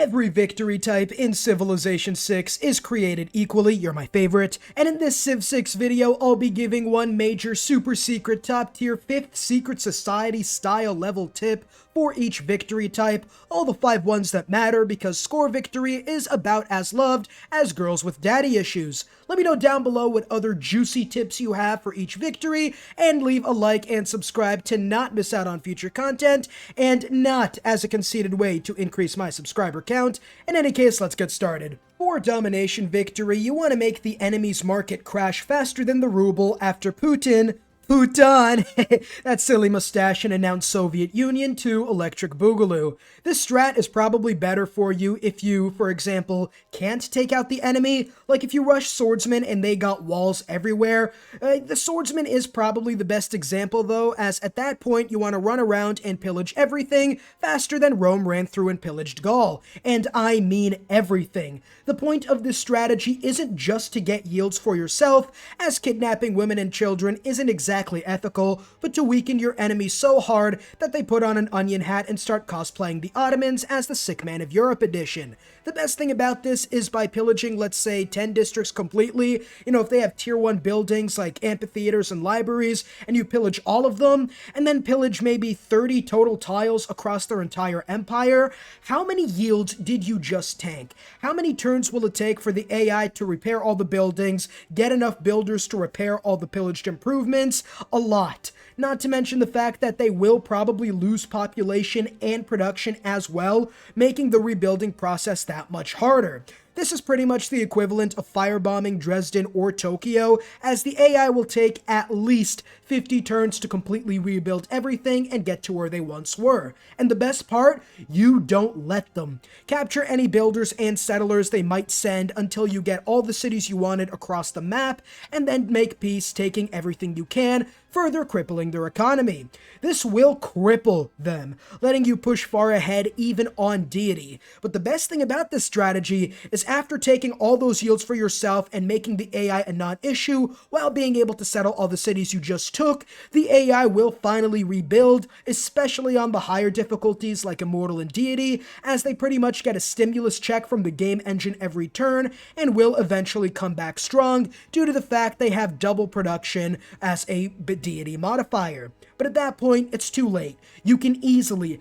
Every victory type in Civilization 6 is created equally, you're my favorite, and in this Civ 6 video, I'll be giving one major super secret top tier 5th secret society style level tip for each victory type, all the 5 ones that matter because score victory is about as loved as girls with daddy issues. Let me know down below what other juicy tips you have for each victory, and leave a like and subscribe to not miss out on future content, and not as a conceited way to increase my subscriber count. In any case, let's get started. For Domination victory, you want to make the enemy's market crash faster than the ruble after Putin that silly mustache and announced Soviet Union to Electric Boogaloo. This strat is probably better for you if you, for example, can't take out the enemy. Like if you rush swordsmen and they got walls everywhere. The swordsman is probably the best example though, as at that point you want to run around and pillage everything faster than Rome ran through and pillaged Gaul. And I mean everything. The point of this strategy isn't just to get yields for yourself, as kidnapping women and children isn't exactly ethical, but to weaken your enemy so hard that they put on an onion hat and start cosplaying the Ottomans as the Sick Man of Europe edition. The best thing about this is by pillaging, let's say, 10 districts completely, if they have tier 1 buildings like amphitheaters and libraries, and you pillage all of them, and then pillage maybe 30 total tiles across their entire empire, how many yields did you just tank? How many turns will it take for the AI to repair all the buildings, get enough builders to repair all the pillaged improvements? A lot. Not to mention the fact that they will probably lose population and production as well, making the rebuilding process that much harder. This is pretty much the equivalent of firebombing Dresden or Tokyo, as the AI will take at least 50 turns to completely rebuild everything and get to where they once were. And the best part, you don't let them. Capture any builders and settlers they might send until you get all the cities you wanted across the map, and then make peace, taking everything you can, further crippling their economy. This will cripple them, letting you push far ahead even on deity. But the best thing about this strategy is after taking all those yields for yourself and making the AI a non-issue while being able to settle all the cities you just took, the AI will finally rebuild, especially on the higher difficulties like Immortal and Deity, as they pretty much get a stimulus check from the game engine every turn and will eventually come back strong due to the fact they have double production as a deity modifier. But at that point, it's too late. You can easily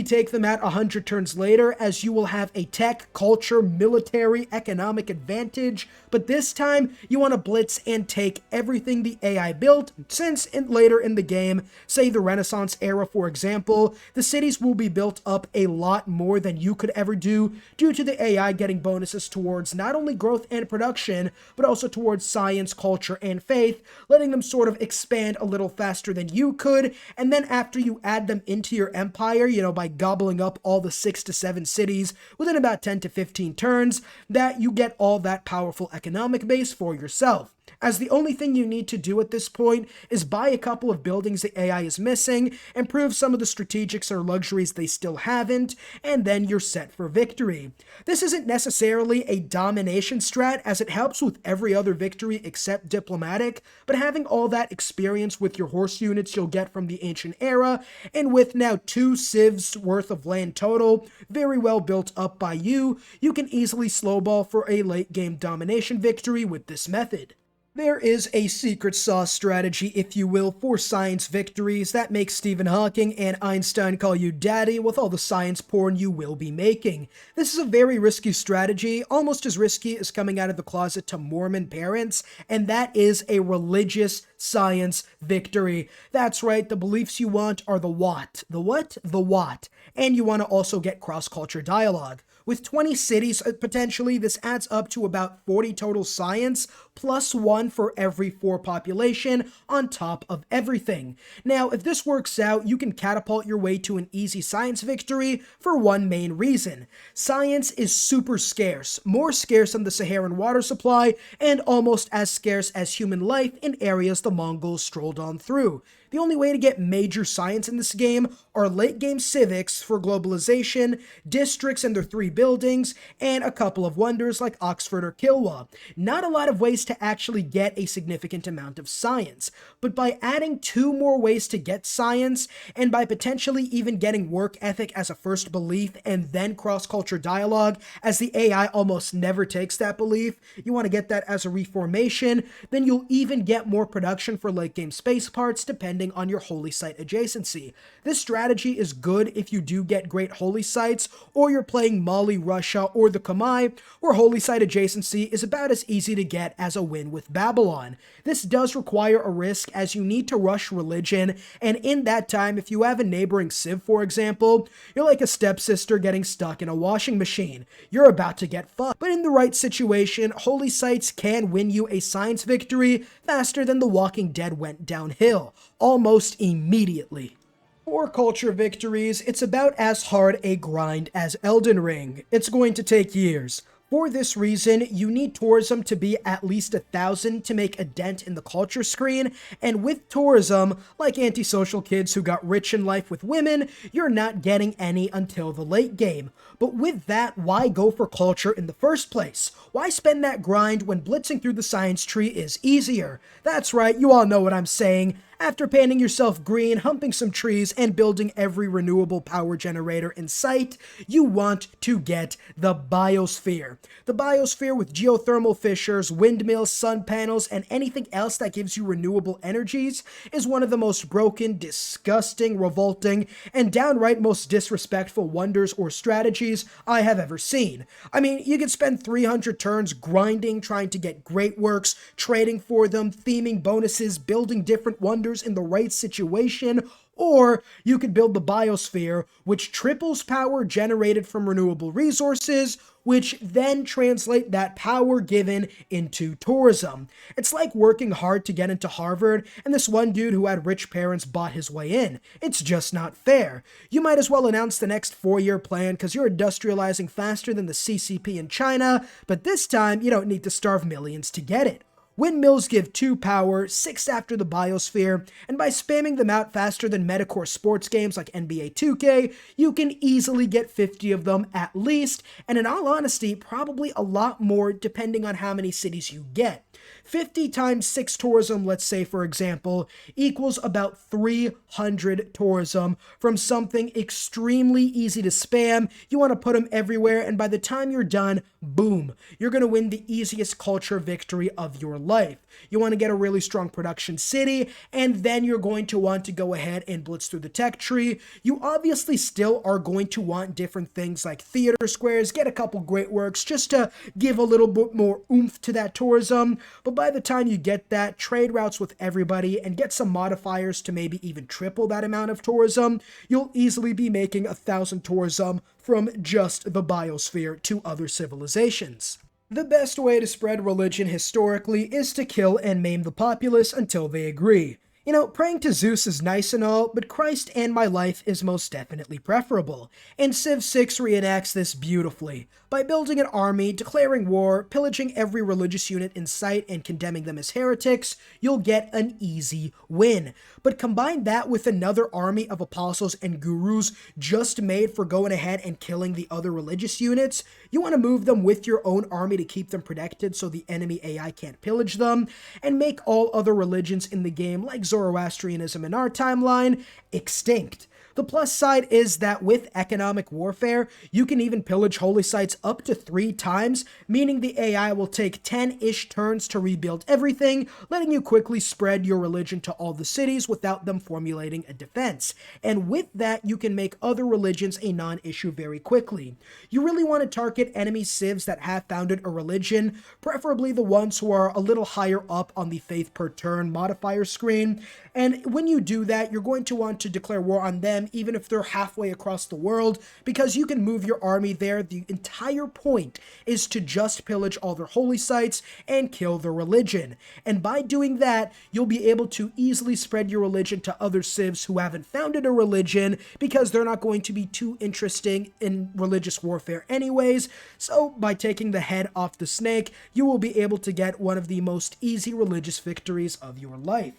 take them out 100 turns later, as you will have a tech, culture, military, economic advantage, but this time you want to blitz and take everything the AI built, since later in the game, say the Renaissance era for example, the cities will be built up a lot more than you could ever do due to the AI getting bonuses towards not only growth and production, but also towards science, culture, and faith, letting them sort of expand a little faster than you could, and then after you add them into your empire, by gobbling up all the 6 to 7 cities within about 10 to 15 turns, that you get all that powerful economic base for yourself. As the only thing you need to do at this point is buy a couple of buildings the AI is missing, improve some of the strategics or luxuries they still haven't, and then you're set for victory. This isn't necessarily a domination strat, as it helps with every other victory except diplomatic, but having all that experience with your horse units you'll get from the ancient era, and with now 2 civs worth of land total, very well built up by you, you can easily slowball for a late game domination victory with this method. There is a secret sauce strategy, if you will, for science victories that makes Stephen Hawking and Einstein call you daddy with all the science porn you will be making. This is a very risky strategy, almost as risky as coming out of the closet to Mormon parents, and that is a religious science victory. That's right, the beliefs you want are the what. The what? The what. And you want to also get cross-culture dialogue. With 20 cities, potentially, this adds up to about 40 total science, plus 1 for every 4 population, on top of everything. Now, if this works out, you can catapult your way to an easy science victory for one main reason. Science is super scarce, more scarce than the Saharan water supply, and almost as scarce as human life in areas the Mongols strolled on through. The only way to get major science in this game are late-game civics for globalization, districts and their 3 buildings, and a couple of wonders like Oxford or Kilwa. Not a lot of ways to actually get a significant amount of science, but by adding 2 more ways to get science, and by potentially even getting work ethic as a first belief and then cross-culture dialogue, as the AI almost never takes that belief, you want to get that as a reformation, then you'll even get more production for late-game space parts depending on your holy site adjacency. This strategy is good if you do get great holy sites, or you're playing Mali, Russia, or the Khmer, where holy site adjacency is about as easy to get as a win with Babylon. This does require a risk, as you need to rush religion, and in that time, if you have a neighboring civ, for example, you're like a stepsister getting stuck in a washing machine. You're about to get fucked. But in the right situation, holy sites can win you a science victory faster than The Walking Dead went downhill, almost immediately. For culture victories, it's about as hard a grind as Elden Ring. It's going to take years. For this reason, you need tourism to be at least 1,000 to make a dent in the culture screen, and with tourism, like antisocial kids who got rich in life with women, you're not getting any until the late game. But with that, why go for culture in the first place? Why spend that grind when blitzing through the science tree is easier? That's right, you all know what I'm saying. After painting yourself green, humping some trees, and building every renewable power generator in sight, you want to get the biosphere. The biosphere with geothermal fissures, windmills, sun panels, and anything else that gives you renewable energies is one of the most broken, disgusting, revolting, and downright most disrespectful wonders or strategies I have ever seen. I mean, you could spend 300 turns grinding, trying to get great works, trading for them, theming bonuses, building different wonders in the right situation, or you could build the biosphere, which triples power generated from renewable resources, which then translate that power given into tourism. It's like working hard to get into Harvard, and this one dude who had rich parents bought his way in. It's just not fair. You might as well announce the next 4-year plan because you're industrializing faster than the CCP in China, but this time you don't need to starve millions to get it. Windmills give 2 power, 6 after the biosphere, and by spamming them out faster than metacore sports games like NBA 2K, you can easily get 50 of them at least, and in all honesty, probably a lot more depending on how many cities you get. 50 times 6 tourism, let's say for example, equals about 300 tourism from something extremely easy to spam. You want to put them everywhere, and by the time you're done, boom, you're going to win the easiest culture victory of your life. You want to get a really strong production city, and then you're going to want to go ahead and blitz through the tech tree. You obviously still are going to want different things like theater squares, get a couple great works just to give a little bit more oomph to that tourism. But by the time you get that, trade routes with everybody and get some modifiers to maybe even triple that amount of tourism, you'll easily be making 1,000 tourism from just the biosphere to other civilizations. The best way to spread religion historically is to kill and maim the populace until they agree. You know, praying to Zeus is nice and all, but Christ and my life is most definitely preferable, and Civ 6 reenacts this beautifully. By building an army, declaring war, pillaging every religious unit in sight, and condemning them as heretics, you'll get an easy win. But combine that with another army of apostles and gurus just made for going ahead and killing the other religious units. You want to move them with your own army to keep them protected so the enemy AI can't pillage them, and make all other religions in the game, like Zoroastrianism in our timeline, extinct. The plus side is that with economic warfare, you can even pillage holy sites up to 3 times, meaning the AI will take 10-ish turns to rebuild everything, letting you quickly spread your religion to all the cities without them formulating a defense. And with that, you can make other religions a non-issue very quickly. You really want to target enemy civs that have founded a religion, preferably the ones who are a little higher up on the faith per turn modifier screen. And when you do that, you're going to want to declare war on them even if they're halfway across the world, because you can move your army there. The entire point is to just pillage all their holy sites and kill their religion. And by doing that, you'll be able to easily spread your religion to other civs who haven't founded a religion, because they're not going to be too interesting in religious warfare anyways. So by taking the head off the snake, you will be able to get one of the most easy religious victories of your life.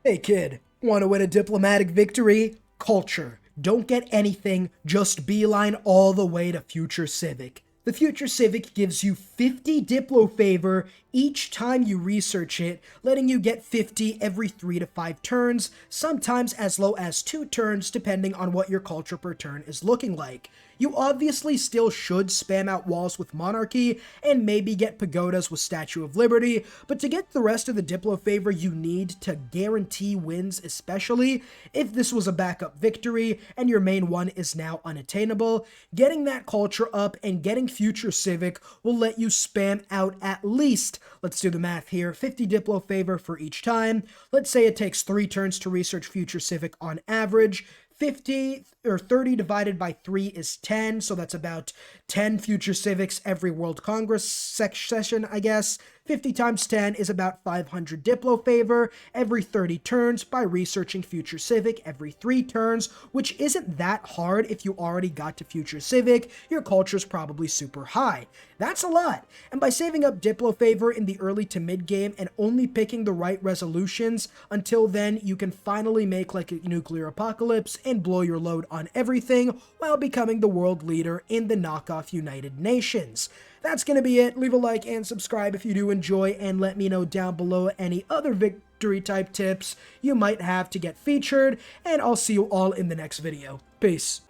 Hey kid, want to win a diplomatic victory? Culture. Don't get anything, just beeline all the way to Future Civic. The Future Civic gives you 50 Diplo favor each time you research it, letting you get 50 every 3 to 5 turns, sometimes as low as 2 turns depending on what your culture per turn is looking like. You obviously still should spam out walls with Monarchy and maybe get pagodas with Statue of Liberty, but to get the rest of the Diplo favor you need to guarantee wins, especially if this was a backup victory and your main one is now unattainable, getting that culture up and getting Future Civic will let you spam out at least, let's do the math here, 50 Diplo favor for each time. Let's say it takes 3 turns to research Future Civic on average. 50 or 30 divided by 3 is 10, so that's about 10 Future Civics every World Congress session, I guess. 50 times 10 is about 500 Diplo favor every 30 turns by researching Future Civic every 3 turns, which isn't that hard if you already got to Future Civic. Your culture's probably super high. That's a lot, and by saving up Diplo favor in the early to mid game and only picking the right resolutions, until then you can finally make like a nuclear apocalypse and blow your load on everything while becoming the world leader in the knockoff United Nations. That's going to be it. Leave a like and subscribe if you do enjoy, and let me know down below any other victory type tips you might have to get featured, and I'll see you all in the next video. Peace.